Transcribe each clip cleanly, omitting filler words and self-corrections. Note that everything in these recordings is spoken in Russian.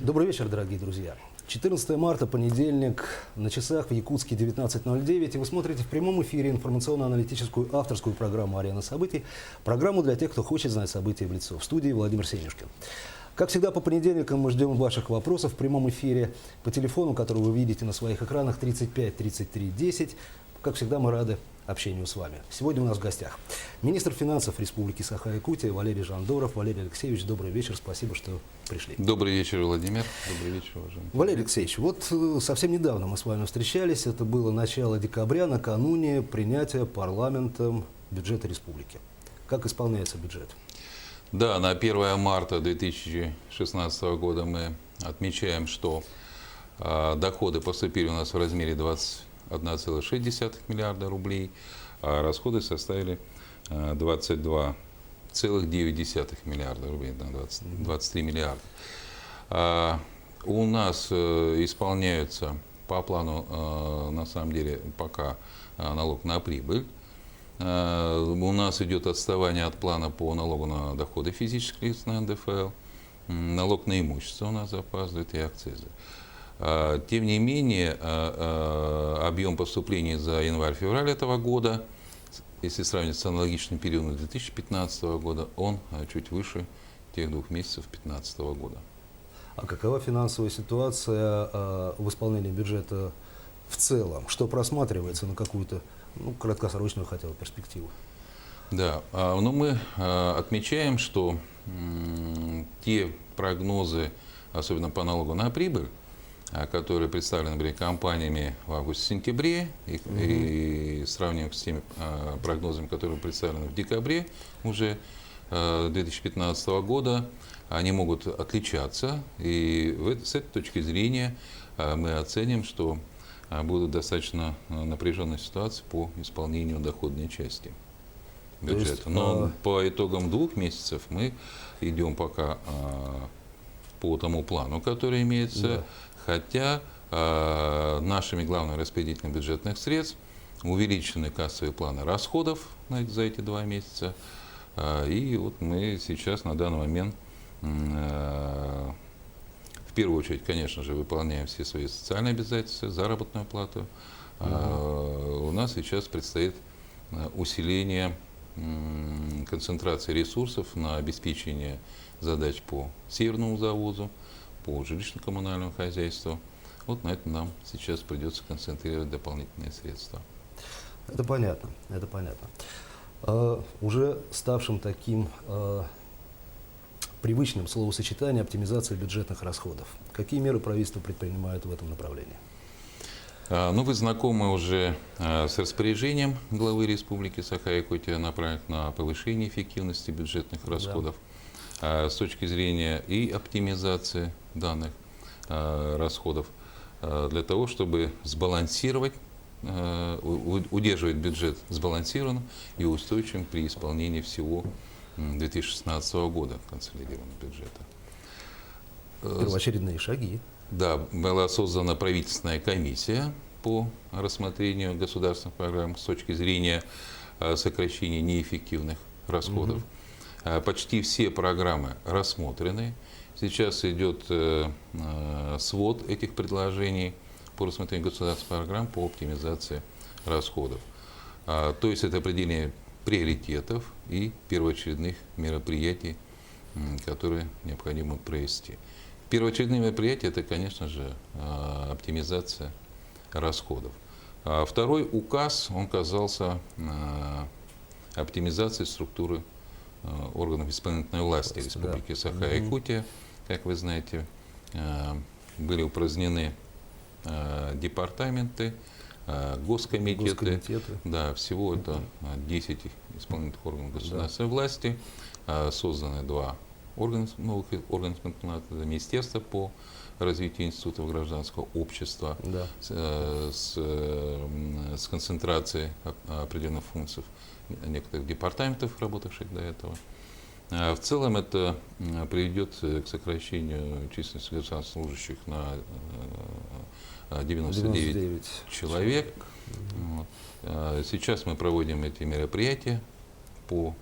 Добрый вечер, дорогие друзья. 14 марта, понедельник, на часах в Якутске 19:09, и вы смотрите в прямом эфире информационно-аналитическую авторскую программу «Арена событий», программу для тех, кто хочет знать события в лицо. В студии Владимир Сенюшкин. Как всегда, по понедельникам мы ждем ваших вопросов в прямом эфире по телефону, который вы видите на своих экранах, 35 33 10. Как всегда, мы рады общению с вами. Сегодня у нас в гостях министр финансов Республики Саха-Якутия Валерий Жандоров. Валерий Алексеевич, добрый вечер, спасибо, что пришли. Добрый вечер, Владимир. Добрый вечер, уважаемый. Валерий Алексеевич, вот совсем недавно мы с вами встречались, это было начало декабря, накануне принятия парламентом бюджета республики. Как исполняется бюджет? Да, на 1 марта 2016 года мы отмечаем, что доходы поступили у нас в размере 21,6 миллиарда рублей, а расходы составили 22,9 миллиарда рублей, 23 миллиарда. У нас исполняются по плану, на самом деле, пока налог на прибыль. У нас идет отставание от плана по налогу на доходы физических лиц, на НДФЛ. Налог на имущество у нас запаздывает и акцизы. Тем не менее, объем поступлений за январь-февраль этого года, если сравнить с аналогичным периодом 2015 года, он чуть выше тех 2 месяцев 2015 года. А какова финансовая ситуация в исполнении бюджета в целом? Что просматривается на какую-то краткосрочную хотя бы перспективу? Да, но мы отмечаем, что те прогнозы, особенно по налогу на прибыль, которые представлены были компаниями в августе-сентябре, и сравниваем с теми прогнозами, которые представлены в декабре уже 2015 года, они могут отличаться. И с этой точки зрения мы оценим, что будут достаточно напряженные ситуации по исполнению доходной части бюджета. Но по итогам 2 месяцев мы идем пока по тому плану, который имеется, да. Хотя нашими главными распределителями бюджетных средств увеличены кассовые планы расходов за эти 2 месяца. И вот мы сейчас на данный момент в первую очередь, конечно же, выполняем все свои социальные обязательства, заработную плату. У нас сейчас предстоит усиление концентрации ресурсов на обеспечение задач по северному завозу, по жилищно-коммунальному хозяйству. Вот на это нам сейчас придется концентрировать дополнительные средства. Это понятно, это понятно. Уже ставшим таким привычным словосочетание оптимизация бюджетных расходов. Какие меры правительство предпринимает в этом направлении? Ну, вы знакомы уже с распоряжением главы Республики Саха-Якутия, направленным на повышение эффективности бюджетных расходов. Да. С точки зрения и оптимизации данных расходов, для того, чтобы сбалансировать, удерживать бюджет сбалансированным и устойчивым при исполнении всего 2016 года консолидированного бюджета. Первоочередные шаги. Да, была создана правительственная комиссия по рассмотрению государственных программ с точки зрения сокращения неэффективных расходов. Почти все программы рассмотрены. Сейчас идет свод этих предложений по рассмотрению государственных программ по оптимизации расходов. То есть это определение приоритетов и первоочередных мероприятий, которые необходимо провести. Первоочередные мероприятия – это, конечно же, оптимизация расходов. Второй указ, он касался оптимизации структуры органов исполнительной власти Республики Саха-Якутия. Как вы знаете, были упразднены департаменты, госкомитеты. Да, всего это 10 исполнительных органов государственной власти. Созданы 2 новых органов исполнительной власти. Министерство по развитию институтов гражданского общества с концентрацией определенных функций некоторых департаментов, работавших до этого. В целом это приведет к сокращению численности государственных служащих на 99 человек. Сейчас мы проводим эти мероприятия по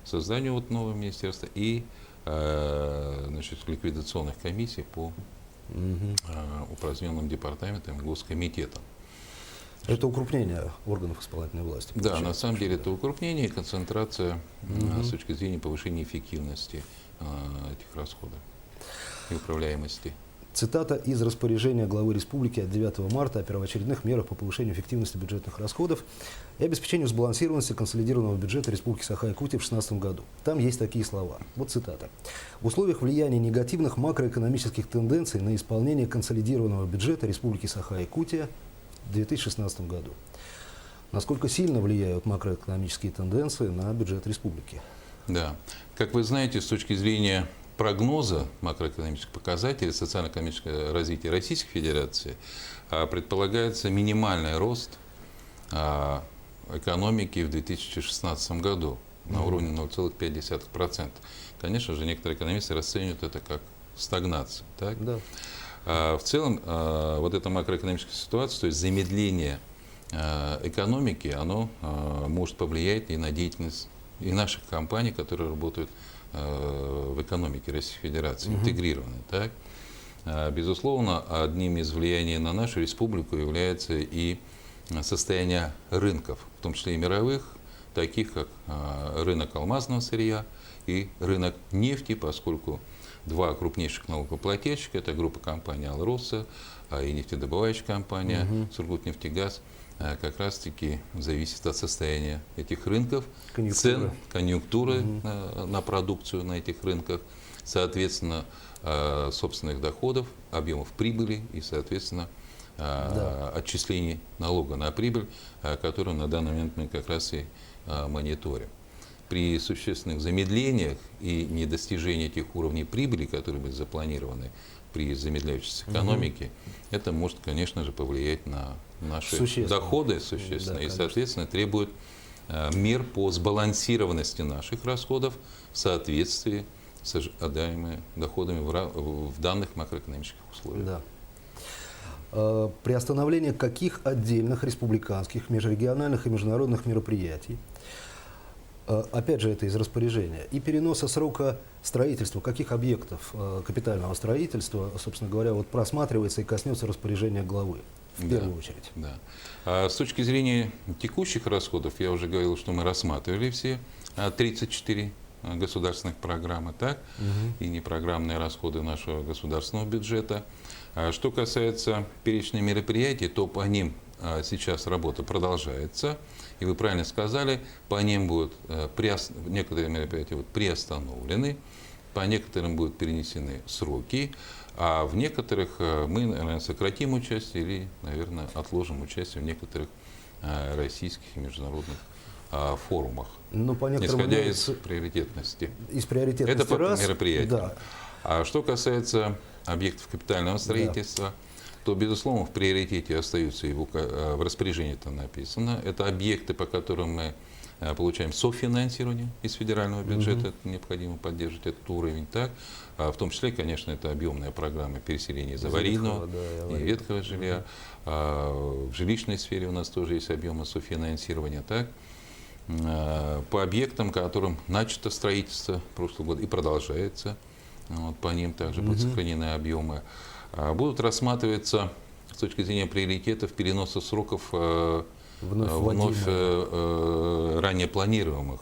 созданию нового министерства и значит, ликвидационных комиссий по упраздненным департаментам и госкомитетам. Это укрупнение органов исполнительной власти. Да, на самом деле это укрупнение и концентрация с точки зрения повышения эффективности этих расходов и управляемости. Цитата из распоряжения главы республики от 9 марта о первоочередных мерах по повышению эффективности бюджетных расходов и обеспечению сбалансированности консолидированного бюджета Республики Саха-Якутия в 2016 году. Там есть такие слова. Вот цитата. В условиях влияния негативных макроэкономических тенденций на исполнение консолидированного бюджета Республики Саха-Якутия в 2016 году. Насколько сильно влияют макроэкономические тенденции на бюджет республики? Да. Как вы знаете, с точки зрения прогноза макроэкономических показателей социально-экономического развития Российской Федерации предполагается минимальный рост экономики в 2016 году на уровне 0,5%. Конечно же, некоторые экономисты расценивают это как стагнацию. Так? Да. В целом, вот эта макроэкономическая ситуация, то есть замедление экономики, оно может повлиять и на деятельность и наших компаний, которые работают в экономике Российской Федерации, интегрированы. Так? Безусловно, одним из влияний на нашу республику является и состояние рынков, в том числе и мировых, таких как рынок алмазного сырья и рынок нефти, поскольку два крупнейших налогоплательщика, это группа компаний «Алроса» и нефтедобывающая компания «Сургутнефтегаз», как раз-таки зависит от состояния этих рынков, цен, конъюнктуры на продукцию на этих рынках, соответственно, собственных доходов, объемов прибыли и, соответственно, отчислений налога на прибыль, которую на данный момент мы как раз и мониторим. При существенных замедлениях и недостижении тех уровней прибыли, которые были запланированы при замедляющейся экономике, это может, конечно же, повлиять на наши доходы существенно, и, соответственно, требует мер по сбалансированности наших расходов в соответствии с ожидаемыми доходами в данных макроэкономических условиях. Да. Приостановление каких отдельных республиканских, межрегиональных и международных мероприятий, опять же, это из распоряжения, и переноса срока строительства каких объектов капитального строительства, собственно говоря, вот просматривается и коснется распоряжения главы в первую очередь. Да. С точки зрения текущих расходов, я уже говорил, что мы рассматривали все 34 государственных программы, так, и непрограммные расходы нашего государственного бюджета. Что касается перечня мероприятий, то по ним сейчас работа продолжается. И вы правильно сказали, по ним будут некоторые мероприятия будут приостановлены, по некоторым будут перенесены сроки, а в некоторых мы, наверное, сократим участие или, наверное, отложим участие в некоторых российских и международных форумах, исходя из приоритетности. Это по мероприятиям. Да. А что касается объектов капитального строительства, то, безусловно, в приоритете остаются, и в распоряжении это написано, это объекты, по которым мы получаем софинансирование из федерального бюджета, это необходимо поддерживать этот уровень, так? В том числе, конечно, это объемная программа переселения из аварийного и ветхого жилья. В жилищной сфере у нас тоже есть объемы софинансирования, так? По объектам, которым начато строительство в прошлый год и продолжается, вот, по ним также будут сохранены объемы. Будут рассматриваться с точки зрения приоритетов переноса сроков вновь ранее планируемых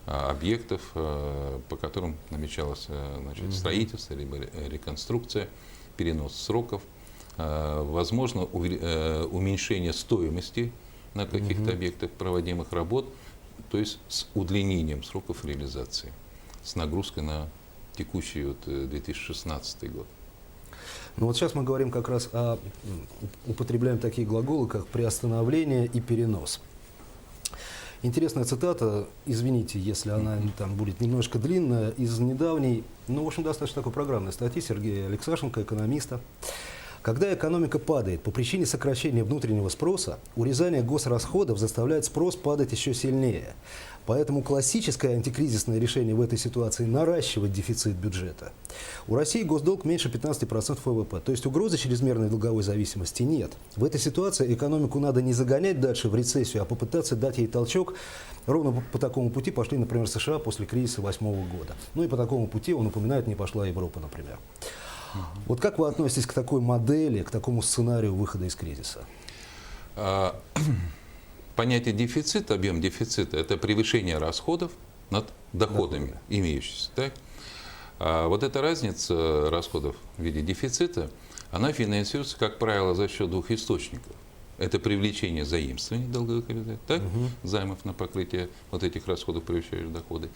объектов, по которым намечалось, значит, строительство либо реконструкция, перенос сроков, возможно уменьшение стоимости на каких-то объектах проводимых работ, то есть с удлинением сроков реализации, с нагрузкой на текущий 2016 год. Ну вот сейчас мы говорим как раз употребляем такие глаголы, как приостановление и перенос. Интересная цитата, извините, если она там будет немножко длинная, из недавней, ну, в общем, достаточно такой программной статьи Сергея Алексашенко, экономиста. Когда экономика падает по причине сокращения внутреннего спроса, урезание госрасходов заставляет спрос падать еще сильнее. Поэтому классическое антикризисное решение в этой ситуации – наращивать дефицит бюджета. У России госдолг меньше 15% ВВП, то есть угрозы чрезмерной долговой зависимости нет. В этой ситуации экономику надо не загонять дальше в рецессию, а попытаться дать ей толчок. Ровно по такому пути пошли, например, США после кризиса 2008 года. Ну и по такому пути, он упоминает, не пошла Европа, например. Вот как вы относитесь к такой модели, к такому сценарию выхода из кризиса? Понятие дефицита, объем дефицита – это превышение расходов над доходами, имеющимися. Так? Вот эта разница расходов в виде дефицита, она финансируется, как правило, за счет двух источников. Это привлечение заимствований долговых кредитов, так? Займов на покрытие вот этих расходов, превышающих доходы,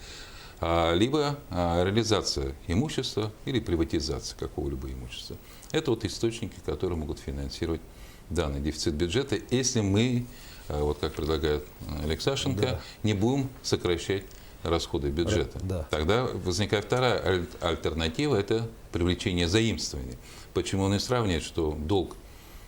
либо реализация имущества или приватизация какого-либо имущества. Это вот источники, которые могут финансировать данный дефицит бюджета, если мы, вот как предлагает Алексашенко, не будем сокращать расходы бюджета. Тогда возникает вторая альтернатива – это привлечение заимствований. Почему он и сравнивает, что долг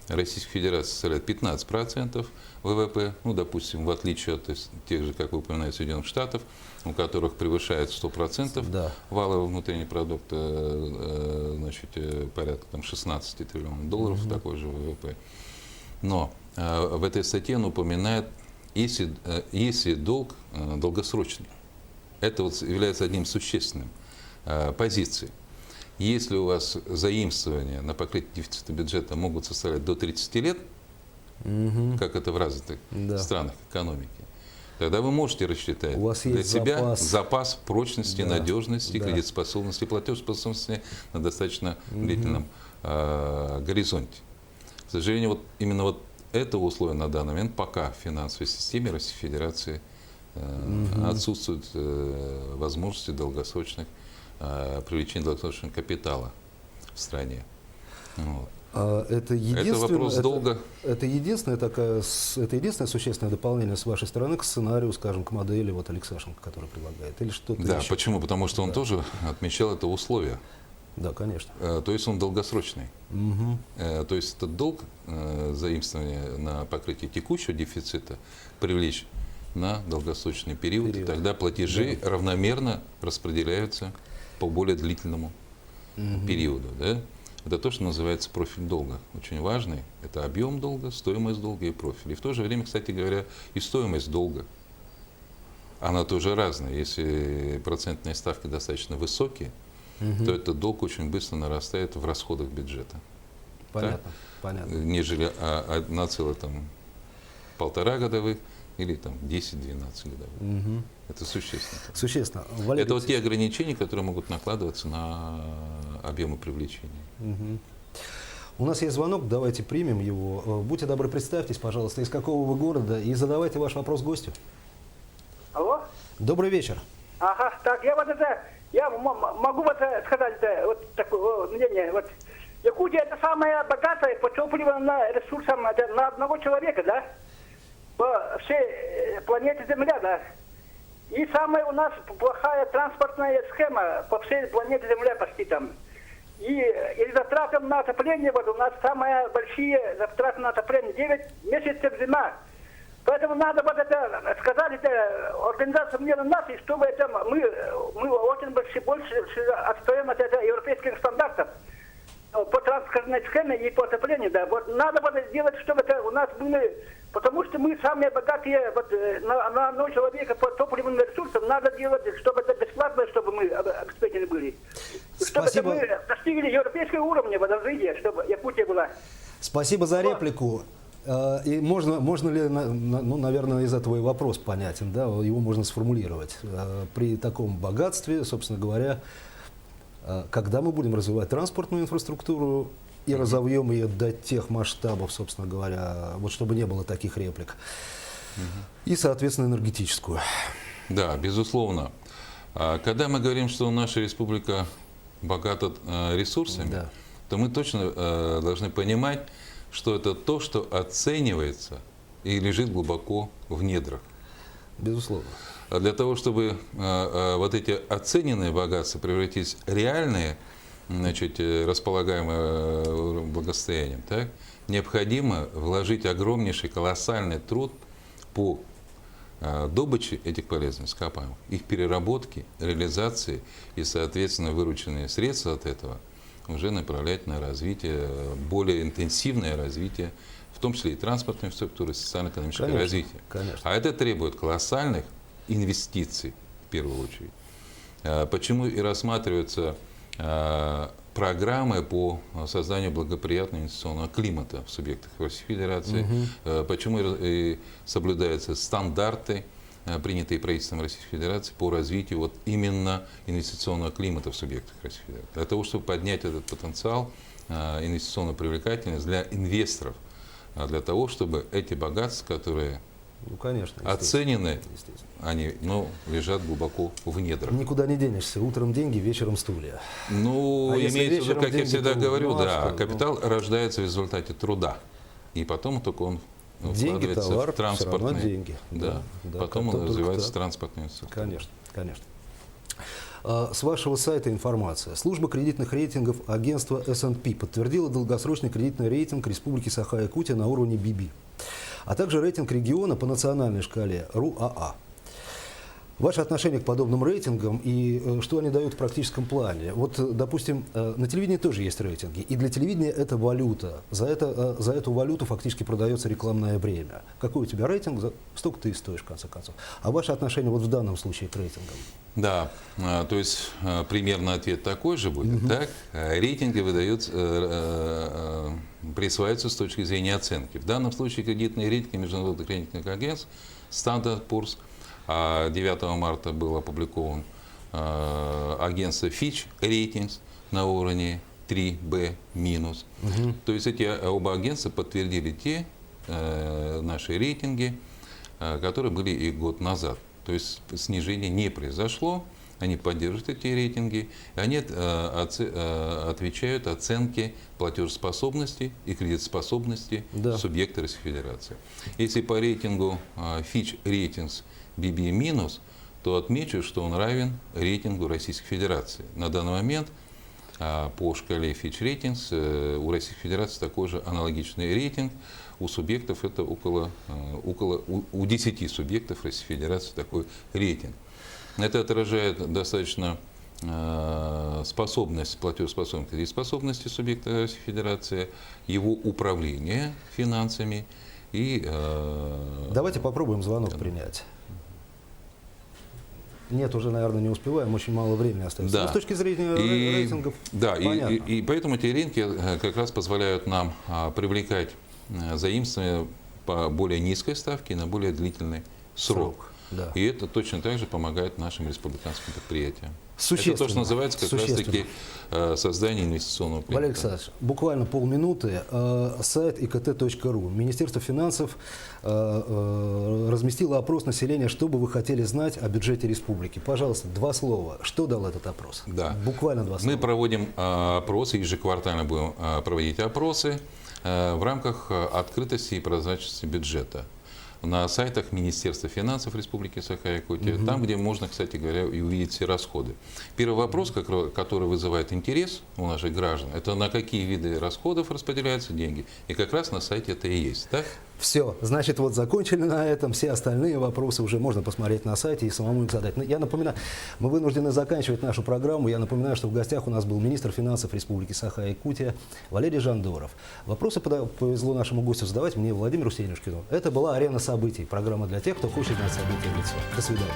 Российской Федерации составляет 15% ВВП, ну, допустим, в отличие от тех же, как вы упоминаете, Соединенных Штатов, у которых превышает 100% валового внутреннего продукта, значит, порядка там, 16 триллионов долларов, такой же ВВП. Но в этой статье он упоминает, если долг долгосрочный. Это вот является одним существенным позиций. Если у вас заимствования на покрытие дефицита бюджета могут составлять до 30 лет, как это в развитых странах экономики, тогда вы можете рассчитать для себя запас прочности, надежности, кредитоспособности, платежеспособности на достаточно длительном горизонте. К сожалению, вот именно вот этого условия на данный момент пока в финансовой системе Российской Федерации отсутствуют возможности долгосрочных привлечения долгосрочного капитала в стране. Вот. Это вопрос долга. Это единственное существенное дополнение с вашей стороны к сценарию, скажем, к модели вот Алексашенко, который предлагает, или что-то еще? Почему? Потому что он тоже отмечал это условие. Да, конечно. То есть он долгосрочный. То есть этот долг, заимствование на покрытие текущего дефицита, привлечь на долгосрочный период. И тогда платежи равномерно распределяются по более длительному периоду. Да? Это то, что называется профиль долга. Очень важный. Это объем долга, стоимость долга и профиль. И в то же время, кстати говоря, и стоимость долга. Она тоже разная. Если процентные ставки достаточно высокие, то этот долг очень быстро нарастает в расходах бюджета. Понятно. Нежели на целых там 1,5 годовых или там 10-12 годовых. Это существенно. Существенно. Это вот те ограничения, которые могут накладываться на объемы привлечения. У нас есть звонок, давайте примем его. Будьте добры, представьтесь, пожалуйста, из какого вы города, и задавайте ваш вопрос гостю. Алло? Добрый вечер. Ага, так, я могу сказать вот такое мнение. Вот Якутия это самая богатая по топливным ресурсам на одного человека, да? По всей планете Земля, да? И самая у нас плохая транспортная схема по всей планете Земля почти там. И затраты на отопление, вот у нас самые большие затраты на отопление, 9 месяцев зима. Поэтому надо вот это сказать, это Организация Объединенных Наций, чтобы это мы очень больше отстоим от европейских стандартов по транспортной схеме и по отоплению, да. Вот надо вот сделать, чтобы это у нас были, потому что мы самые богатые вот, на одного человека по топливным ресурсам, надо делать, чтобы это бесплатно, чтобы мы обеспечены были. Чтобы это мы достигли европейского уровня в развитии, чтобы Якутия была. Спасибо за реплику. И можно ли, ну, наверное, из этого и вопрос понятен, да, его можно сформулировать. При таком богатстве, собственно говоря, когда мы будем развивать транспортную инфраструктуру и разовьем ее до тех масштабов, собственно говоря, вот чтобы не было таких реплик, и, соответственно, энергетическую. Да, безусловно. Когда мы говорим, что наша республика богата ресурсами, то мы точно должны понимать, что это то, что оценивается и лежит глубоко в недрах. Безусловно. А для того, чтобы вот эти оцененные богатства превратились в реальные значит, располагаемое благосостоянием, так, необходимо вложить огромнейший, колоссальный труд по добыче этих полезных ископаемых, их переработки, реализации и, соответственно, вырученные средства от этого уже направлять на развитие, более интенсивное развитие, в том числе и транспортной инфраструктуры, социально-экономическое Конечно, развитие. конечно. А это требует колоссальных инвестиций, в первую очередь. Почему и рассматриваются программы по созданию благоприятного инвестиционного климата в субъектах Российской Федерации, почему и соблюдаются стандарты, принятые правительством Российской Федерации по развитию вот именно инвестиционного климата в субъектах Российской Федерации. Для того, чтобы поднять этот потенциал, инвестиционную привлекательность для инвесторов, для того, чтобы эти богатства, которые Ну, конечно. оценены, Естественно. они лежат глубоко в недрах. Никуда не денешься. Утром деньги, вечером стулья. Ну, А если имеется в виду, вечером как я деньги, всегда то, говорю, ну, а да, что? капитал рождается в результате труда. И потом только он Деньги, вкладывается товар, в транспортные. все равно деньги. Да. Да, Потом он только развивается в так. транспортную инфраструктуру. Конечно, конечно. С вашего сайта информация. Служба кредитных рейтингов агентства S&P подтвердила долгосрочный кредитный рейтинг Республики Саха-Якутия на уровне BB, а также рейтинг региона по национальной шкале РУАА. Ваше отношение к подобным рейтингам и что они дают в практическом плане? Вот, допустим, на телевидении тоже есть рейтинги, и для телевидения это валюта. За эту валюту фактически продается рекламное время. Какой у тебя рейтинг, столько ты и стоишь, в конце концов. А ваше отношение вот в данном случае к рейтингам? Да, то есть примерно ответ такой же будет. Так? Рейтинги присваиваются с точки зрения оценки. В данном случае кредитные рейтинги международных кредитных агентств Standard Poor's, 9 марта был опубликован агентство Fitch Ratings на уровне 3B-. То есть эти оба агентства подтвердили те наши рейтинги, которые были и год назад. То есть снижение не произошло, они поддерживают эти рейтинги, и они отвечают оценке платежеспособности и кредитоспособности субъекта Российской Федерации. Если по рейтингу Fitch Ratings BB-, то отмечу, что он равен рейтингу Российской Федерации. На данный момент по шкале Fitch Ratings у Российской Федерации такой же аналогичный рейтинг. У субъектов это у 10 субъектов Российской Федерации такой рейтинг. Это отражает достаточно способность, платежеспособность, кредитоспособности субъекта Российской Федерации, его управление финансами и... Давайте попробуем звонок принять. Нет, уже, наверное, не успеваем, очень мало времени остается. Да. Но с точки зрения рейтингов, да, понятно. и поэтому эти рейтинги как раз позволяют нам привлекать заимствования по более низкой ставке на более длительный срок. Да. И это точно так же помогает нашим республиканским предприятиям. Существенно. Это то, что называется как раз-таки создание инвестиционного климата. Валерий Александрович, буквально полминуты. Сайт ikt.ru. Министерство финансов разместило опрос населения, что бы вы хотели знать о бюджете республики. Пожалуйста, 2 слова. Что дал этот опрос? Да. Буквально 2 слова. Мы проводим опросы, ежеквартально будем проводить опросы в рамках открытости и прозрачности бюджета. На сайтах Министерства финансов Республики Саха-Якутия, там, где можно, кстати говоря, и увидеть все расходы. Первый вопрос, который вызывает интерес у наших граждан, это на какие виды расходов распределяются деньги. И как раз на сайте это и есть. Так? Все, значит, вот закончили на этом. Все остальные вопросы уже можно посмотреть на сайте и самому их задать. Я напоминаю, мы вынуждены заканчивать нашу программу. Я напоминаю, что в гостях у нас был министр финансов Республики Саха-Якутия Валерий Жандоров. Вопросы повезло нашему гостю задавать мне, Владимиру Сенюшкину. Это была «Арена событий». Программа для тех, кто хочет знать события в лицо. До свидания.